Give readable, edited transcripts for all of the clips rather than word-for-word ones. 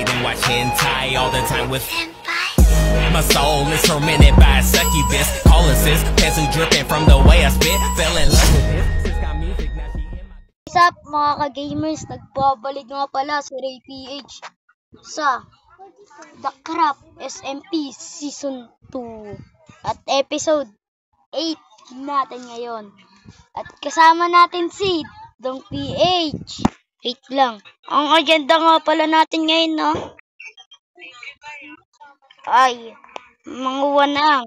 night and watch hentai all the time with my soul is tormented by a succubus. Calling sis, pants who dripping from the way I spit. Fell in love with this. Sis got music, now she in my... What's up mga ka-gamers? Nagbabalik nga pala si Ray PH sa The Crap SMP Season 2 at Episode 8 natin ngayon. At kasama natin si Dong PH. Wait lang. Ang agenda nga pala natin ngayon, no? Ay, manguha ng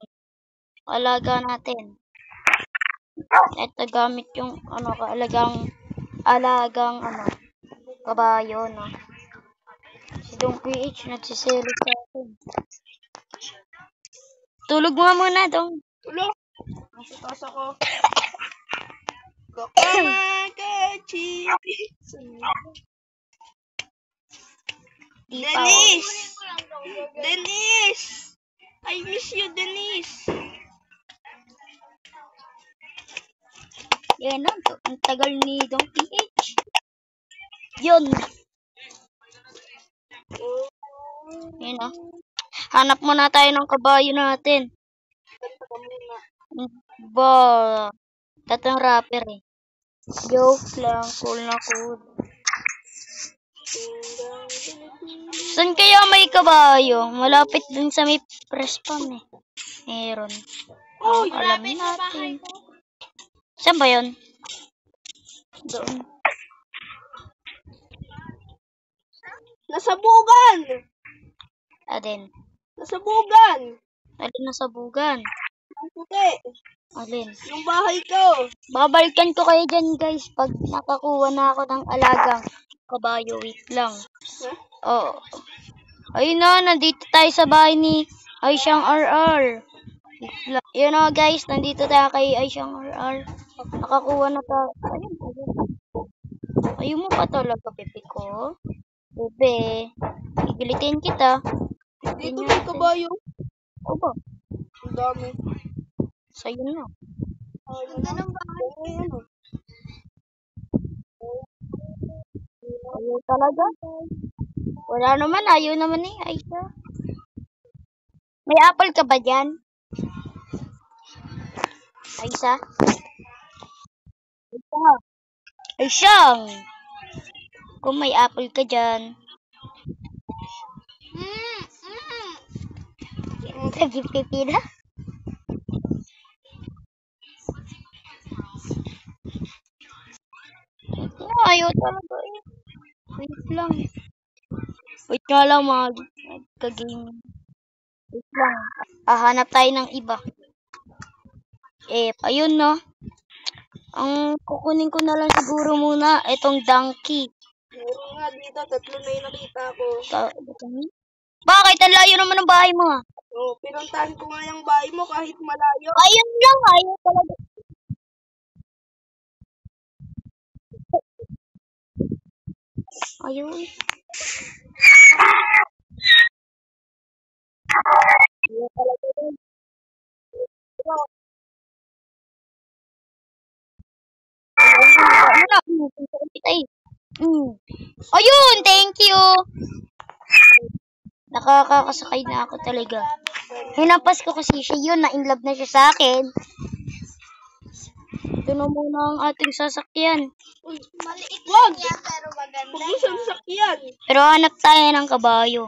alaga natin. Ito gamit yung alagang kabayo, no? Si Dong PH nagsiselo sa akin. Tulog mo muna, Dong. Tulog! Nasa taas ako. Kakakachi! Dennis! Dennis! I miss you, Dennis! Yan na, ang tagal ni Dong PH. Yun. Yan na. Hanap muna tayo ng kabayo natin. Ba, tatang rapper eh. Joke lang, cool na cool. Saan kaya may kabayo? Malapit dun sa may press pump eh. Meron. Oh, alamin natin. Saan ba yun? Doon. Nasa bugan! Alin? Nasa bugan! Alin nasa bugan? Ang puti! Alin? Yung bahay ko! Babalikan ko kayo dyan guys pag nakakuha na ako ng alagang kabayo. Wait lang. Huh? Oo. Ayun na, nandito tayo sa bahay ni Aisyang RR. Wait lang. Yun na guys, nandito tayo kay Aisyang RR. Nakakuha na tayo. Ayun mo pa talaga, Pepe ko. Bebe, igilitin kita. Dito may kabayo. O ba? Ang dami. Sa'yo na. Ang ganda ng bahay. Ayaw talaga. Wala naman, ayaw naman eh, Aisha. May apple ka ba dyan? Aisha? Aisha! Kung may apple ka dyan. Nagpipipi na? Ayaw talaga eh. Wait lang. Wait nga lang mga kagame. Wait lang. Hanap tayo ng iba. Ayun no. Ang kukunin ko na lang siguro muna itong donkey. Meron nga dito, 3 na yung nakita ko. Bakit? Ang layo naman ng bahay mo ha? Oh, pinuntahan ko nga yung bahay mo kahit malayo. Ayun lang, ayaw talaga. Ayaw eh. Ayaw talaga yun. Ayun, thank you. Nakakasakay na ako talaga. Hinampas ko kasi siya yun, na-inlove na siya sa akin. Ito na muna ang ating sasakyan. Uy, maliit lang yan, pero maganda. Huwag mo sasakyan. Pero hanap tayo ng kabayo.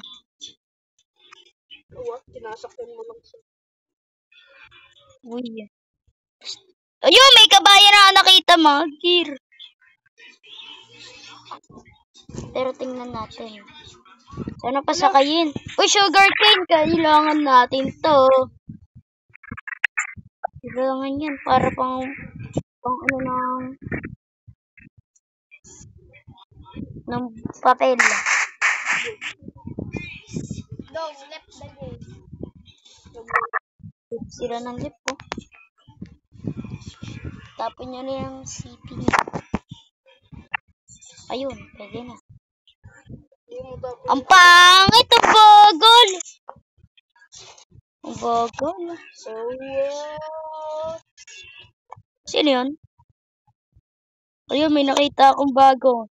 Oo, tinasakyan mo lang siya. Uy. Ayun, may kabayo na nakita mo. Gear. Pero tingnan natin. Sana pasakayin. Uy, sugarcane. Kailangan natin to. Kailangan yan para pang ng papel. Dong, left the game. Sira ng lip po. Tapon nyo na yung CPU. Ayun, pwede na. Ang pangit ang bagol! Ang bagol. So, what? Sino yun? Ayun, may nakita akong bago.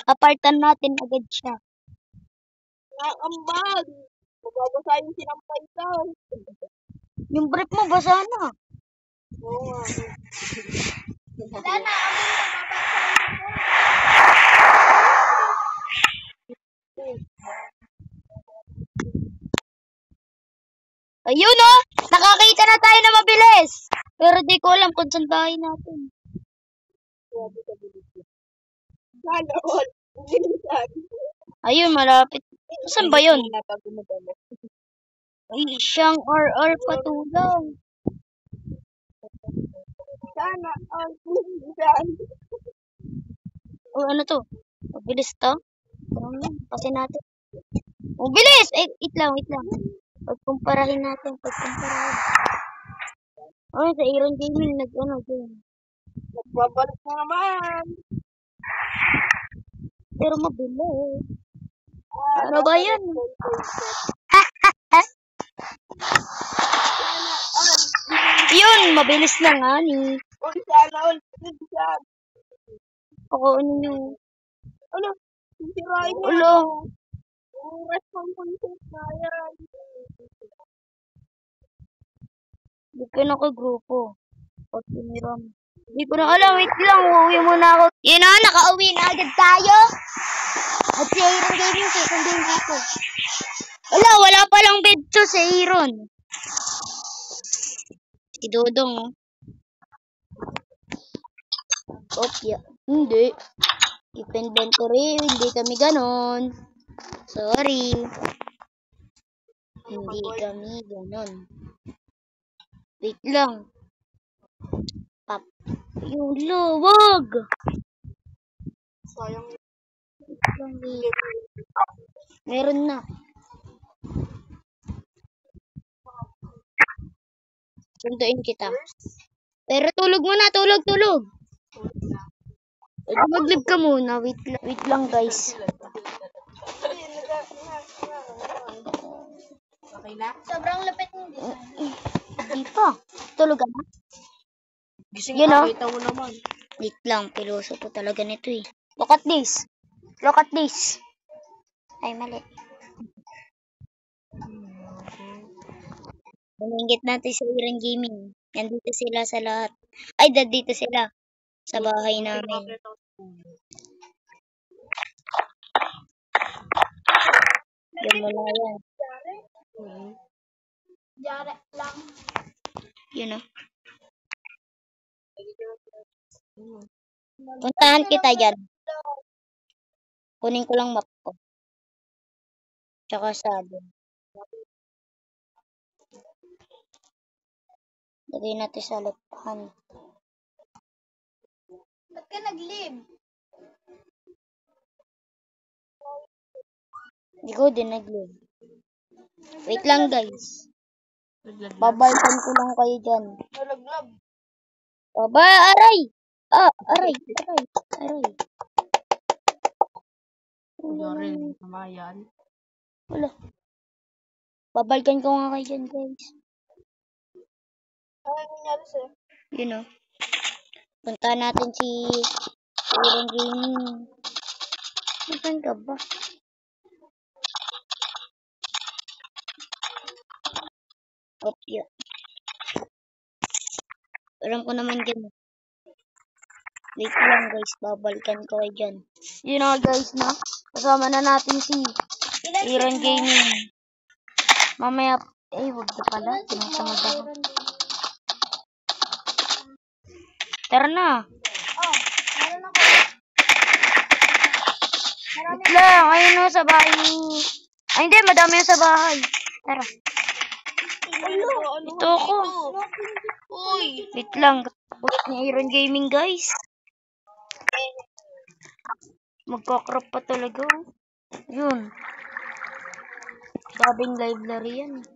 Apartan natin agad siya. Nakakambag. Mababasa yung sinampay daw. Yung brief mo, basa na. Oo nga. Wala na. Ayun oh! Nakakita na tayo na mabilis! Pero di ko alam kung saan tayo natin. Sana all. Bilisan. Ayun, malapit. Saan ba yun? Ay, siyang RR patulang. Sana all. Bilisan. O ano to? Mabilis to? Kasi natin. Mabilis! Eh, wait lang. Pagkumparahin natin. Oh, sa Iron Gaming, game. Nagbabalik na naman. Pero mabilis. Ano ba yan? Yun, mabilis na nga ni. Uy, sana all. Bilisan. Ako ano nyo. Ano? Sisirain niya. Ulo. Yung responsibility na yan. Hindi ko nakagrupo. Pag tiniram. Hindi ko na alam. Wait lang. Uuwi muna ako. Yun na, nakauwi na agad tayo. At si Iron Gaming, susundin dito. Wala palang bed to si Iron. Si Dodong, oh. Opya. Hindi. Keep inventory. Hindi kami ganon. Sorry. Hindi kami ganon. Wait lang. Pap. Yung luwag. Sayang. Meron na. Sunduin kita. Pero tulog muna. Tulog. Mag-live ka muna. Wait lang guys. Okay na? Sobrang lapit mo. Hindi pa. Tulog ka na? Gising Yun, oh. Kita mo naman. Wait lang. Piloso to talaga nito eh. Look at this. Ay, mali. Bumingit natin sa Iron Gaming. Nandito sila sa lahat. Ay, dito sila. Sa bahay namin. Yan mo na yan. Jare lang. Yun o. Puntahan kita dyan. Kunin ko lang map ko. Tsaka sabon. Lagay natin sa luphan. Ba't ka nag-live? Hindi ko din nag-live. Wait lang guys. Babalkan ko lang kayo dyan. Nalaglag. Aray! Aray. Rin, kamayan. Wala. Babalkan ko nga kayo dyan guys. Ano nangyari sa'yo? Yun o. Punta natin si Iron Gaming. Nasaan ka ba? Opya. Alam ko naman dyan. Wait lang guys, babalkan ko kayo dyan. Yun na guys na. Kasama na natin si Iron Gaming. Mamaya, wag na pala. Tinatamad ako. Tara na. Meron ako. Wait lang, ayun o sa bahay ni... Ay hindi, madami yung sa bahay. Tara. Ito ako. Uy! Wait lang, tapos ni Iron Gaming guys. Magkakrop pa talaga. Yun. Sabing library yan.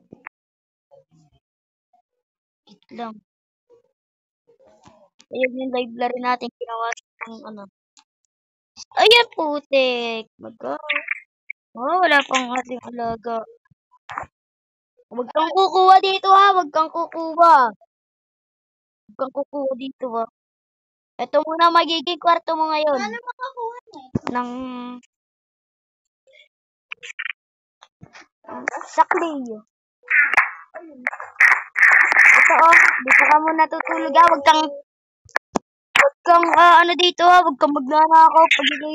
Wait lang. Ayun yung library natin ginawa ng ano. Ayan putik. Wala pang ating alaga. Huwag kang kukuha dito ha. Huwag kang kukuha dito ha. Ito muna magiging kwarto mo ngayon. Ano makakuha niya? Ng Sa clay. Ito dito ka muna tutulog ha. Huwag kang ano dito ha. Huwag kang magnanakaw. Pag ikaw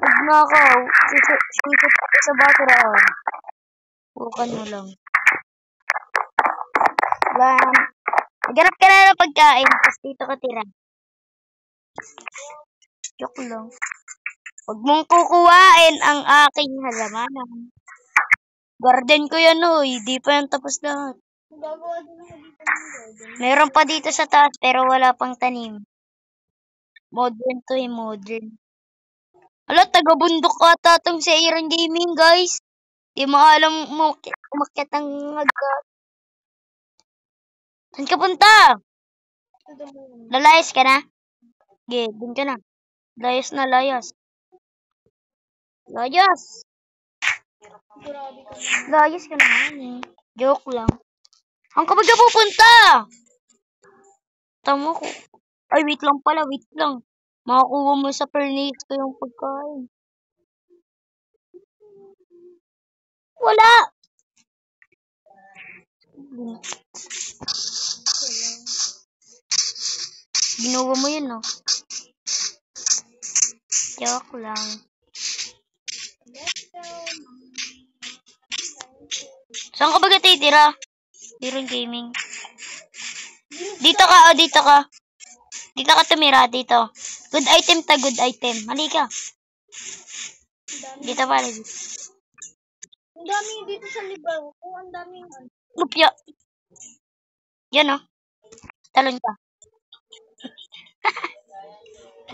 magnakaw, susut ako sa basurahan. Huwakan mo lang. Yan. Maghanap ka na ng pagkain. Tapos dito ka tira. Joke lang. Huwag mong kukuhain ang aking halamanan. Garden ko yan di pa yan tapos lahat. Meron pa dito sa taas pero wala pang tanim. Modern to modern. Ala, taga-bundok ata tong si Aaron Gaming, guys. Di mo alam umakyat ang agad. Saan ka punta? Lalayas ka na? Okay, dun ka na. Layas na, layas. Layas! Layas ka naman Joke lang. Ang kapag ka pupunta? Tama ko. Ay, wait lang pala, wait lang. Makakuha mo sa furnace ko yung pagkain. Wala! Ginawa mo yun, no? Joke lang. Saan ka ba titira? Aaron Gaming. Dito ka, dito ka. Dito ka tumira, dito. Good item ta, good item. Halika. Dito pala. Ang dami dito sa libaw. Ang daming Lupya. Yan Talon ka.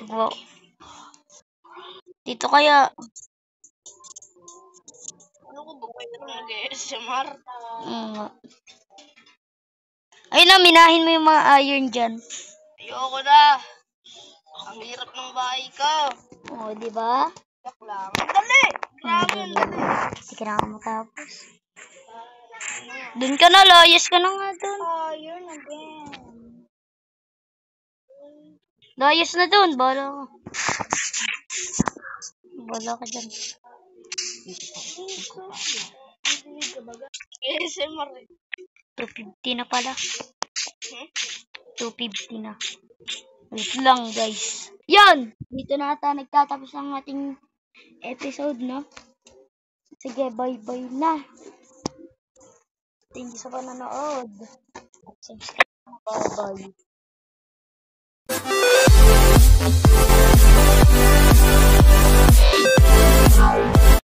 Wow. Dito kaya. Ano ko ba kayo nag-ASMR? Ayun na, minahin mo yung mga iron dyan. Ayoko na. Ang hirap ng bahay ko. Di ba? Yak lang. Ang dali! Grabe ang dali. Sige na ako matapos. Dun ka na, layas ka na nga dun. Iron again. Layas na dun, bala ka. Bala ka dyan. ASMR 250 na pala. 250 na. Wait lang, guys. Yan! Dito na ata nagtatapos ang ating episode, no? Sige, bye-bye na. Thank you sa panonood. Subscribe. Bye-bye.